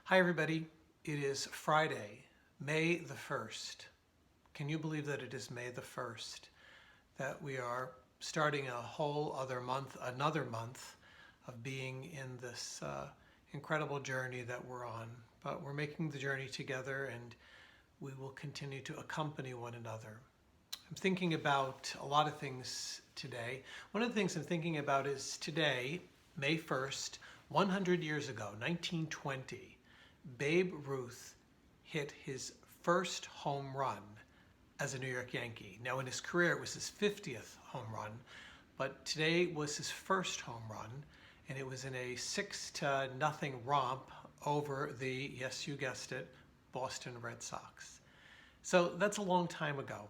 Hi everybody, it is Friday, May the 1st. Can you believe that it is May the 1st? That we are starting a whole other month, another month of being in this incredible journey that we're on. But we're making the journey together and we will continue to accompany one another. I'm thinking about a lot of things today. One of the things I'm thinking about is today, May 1st, 100 years ago, 1920, Babe Ruth hit his first home run as a New York Yankee. Now in his career it was his 50th home run, but today was his first home run, and it was in a 6-0 romp over the, yes you guessed it, Boston Red Sox. So that's a long time ago,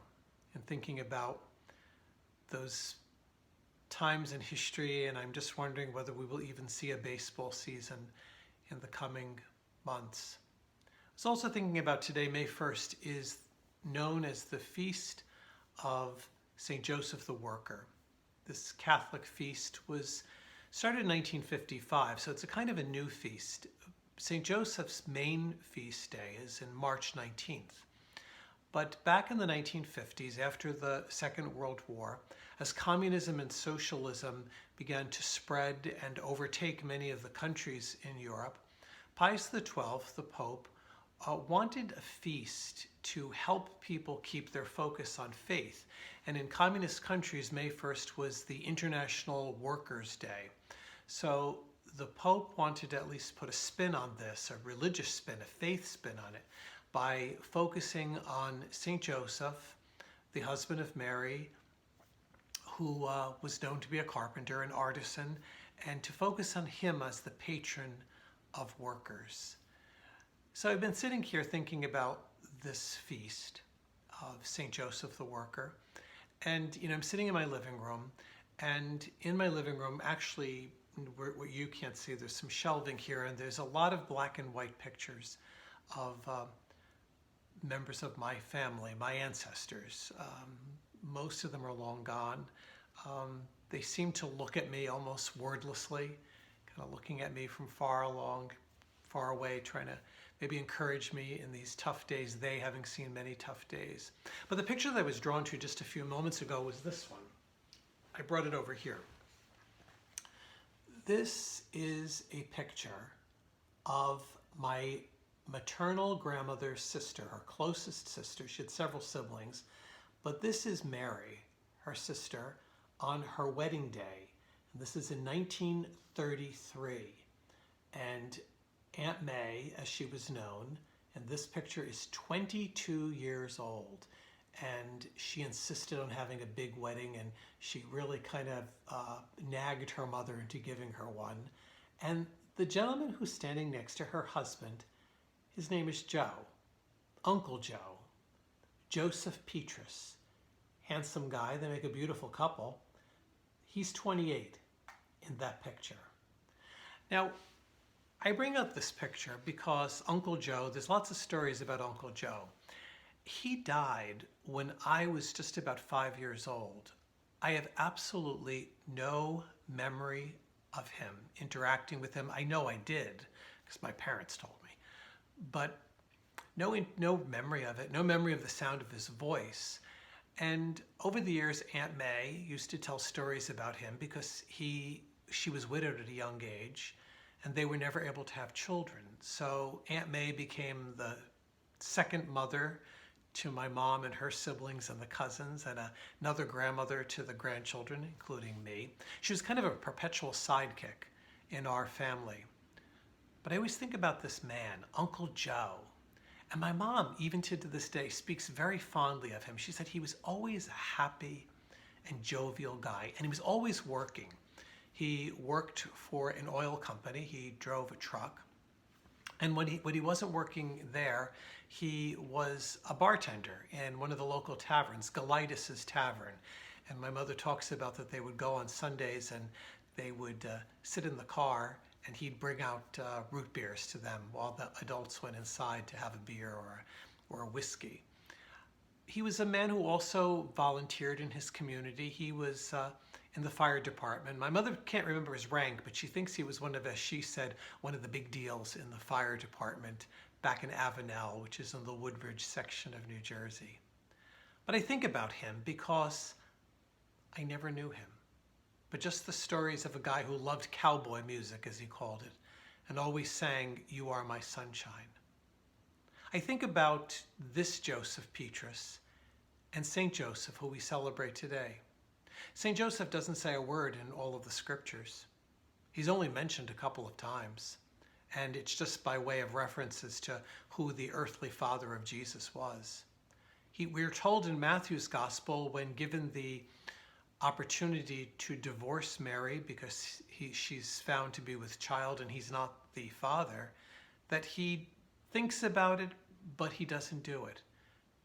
and thinking about those times in history, and I'm just wondering whether we will even see a baseball season in the coming months. I was also thinking about today, May 1st, is known as the Feast of St. Joseph the Worker. This Catholic feast was started in 1955, so it's a kind of a new feast. St. Joseph's main feast day is in March 19th. But back in the 1950s, after the Second World War, as communism and socialism began to spread and overtake many of the countries in Europe, Pius XII, the Pope, wanted a feast to help people keep their focus on faith. And in communist countries, May 1st was the International Workers' Day. So the Pope wanted to at least put a spin on this, a religious spin, a faith spin on it, by focusing on St. Joseph, the husband of Mary, who was known to be a carpenter, an artisan, and to focus on him as the patron of workers. So I've been sitting here thinking about this feast of St. Joseph the Worker, and I'm sitting in my living room, and in my living room, actually, what you can't see, there's some shelving here, and there's a lot of black and white pictures of members of my family, my ancestors. Most of them are long gone. They seem to look at me almost wordlessly, kind of looking at me from far away, trying to maybe encourage me in these tough days, they having seen many tough days. But the picture that I was drawn to just a few moments ago was this one. I brought it over here. This is a picture of my maternal grandmother's sister, her closest sister. She had several siblings, but this is Mary, her sister, on her wedding day. And this is in 1933. And Aunt May, as she was known, and this picture is 22 years old. And she insisted on having a big wedding, and she really kind of nagged her mother into giving her one. And the gentleman who's standing next to her husband, his name is Joe, Uncle Joe, Joseph Petrus. Handsome guy, they make a beautiful couple. He's 28 in that picture. Now, I bring up this picture because Uncle Joe, there's lots of stories about Uncle Joe. He died when I was just about 5 years old. I have absolutely no memory of him, interacting with him. I know I did, because my parents told me, but no memory of it, no memory of the sound of his voice. And over the years, Aunt May used to tell stories about him because she was widowed at a young age, and they were never able to have children. So Aunt May became the second mother to my mom and her siblings and the cousins, and another grandmother to the grandchildren, including me. She was kind of a perpetual sidekick in our family. But I always think about this man, Uncle Joe. And my mom, even to this day, speaks very fondly of him. She said he was always a happy and jovial guy, and he was always working. He worked for an oil company. He drove a truck. And when he wasn't working there, he was a bartender in one of the local taverns, Golitis's Tavern. And my mother talks about that they would go on Sundays and they would sit in the car, and he'd bring out root beers to them while the adults went inside to have a beer or a whiskey. He was a man who also volunteered in his community. He was in the fire department. My mother can't remember his rank, but she thinks he was one of, as she said, one of the big deals in the fire department back in Avenel, which is in the Woodbridge section of New Jersey. But I think about him because I never knew him, but just the stories of a guy who loved cowboy music, as he called it, and always sang, "You Are My Sunshine." I think about this Joseph Petrus and St. Joseph, who we celebrate today. St. Joseph doesn't say a word in all of the scriptures. He's only mentioned a couple of times, and it's just by way of references to who the earthly father of Jesus was. We're told in Matthew's gospel, when given the opportunity to divorce Mary because she's found to be with child and he's not the father, that he thinks about it, but he doesn't do it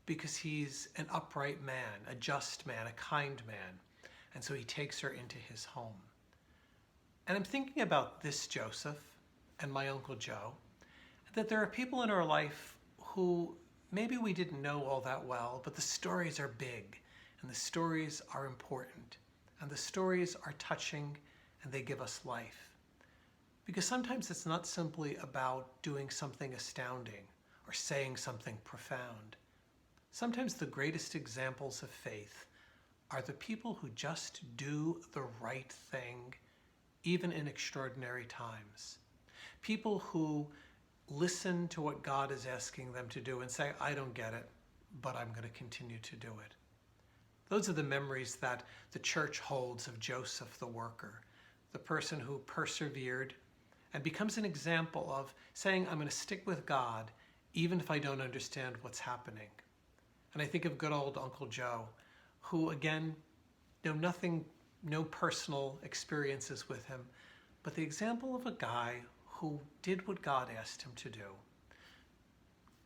because he's an upright man, a just man, a kind man. And so he takes her into his home. And I'm thinking about this Joseph and my Uncle Joe, that there are people in our life who maybe we didn't know all that well, but the stories are big and the stories are important and the stories are touching and they give us life. Because sometimes it's not simply about doing something astounding or saying something profound. Sometimes the greatest examples of faith are the people who just do the right thing, even in extraordinary times. People who listen to what God is asking them to do and say, "I don't get it, but I'm going to continue to do it." Those are the memories that the church holds of Joseph the worker, the person who persevered and becomes an example of saying, "I'm going to stick with God even if I don't understand what's happening." And I think of good old Uncle Joe, who again, no personal experiences with him, but the example of a guy who did what God asked him to do,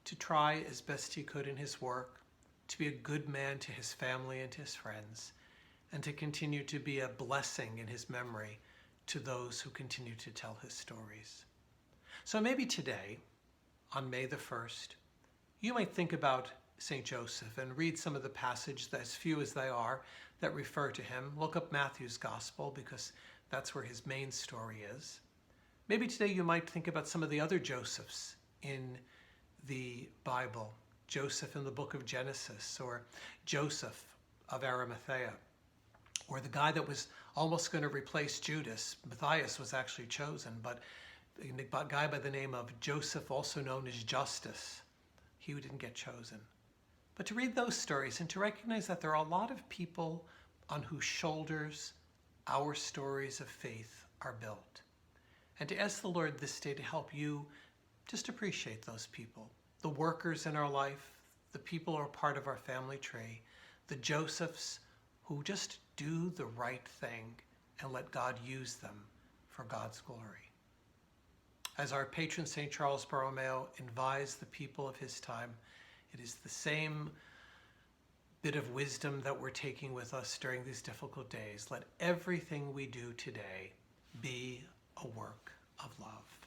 to try as best he could in his work, to be a good man to his family and to his friends, and to continue to be a blessing in his memory to those who continue to tell his stories. So maybe today, on May the 1st, you might think about St. Joseph and read some of the passages, as few as they are, that refer to him. Look up Matthew's Gospel because that's where his main story is. Maybe today you might think about some of the other Josephs in the Bible. Joseph in the book of Genesis, or Joseph of Arimathea, or the guy that was almost going to replace Judas. Matthias was actually chosen, but a guy by the name of Joseph, also known as Justus, he didn't get chosen. But to read those stories and to recognize that there are a lot of people on whose shoulders our stories of faith are built. And to ask the Lord this day to help you just appreciate those people, the workers in our life, the people who are part of our family tree, the Josephs who just do the right thing and let God use them for God's glory. As our patron St. Charles Borromeo advised the people of his time, it is the same bit of wisdom that we're taking with us during these difficult days. Let everything we do today be a work of love.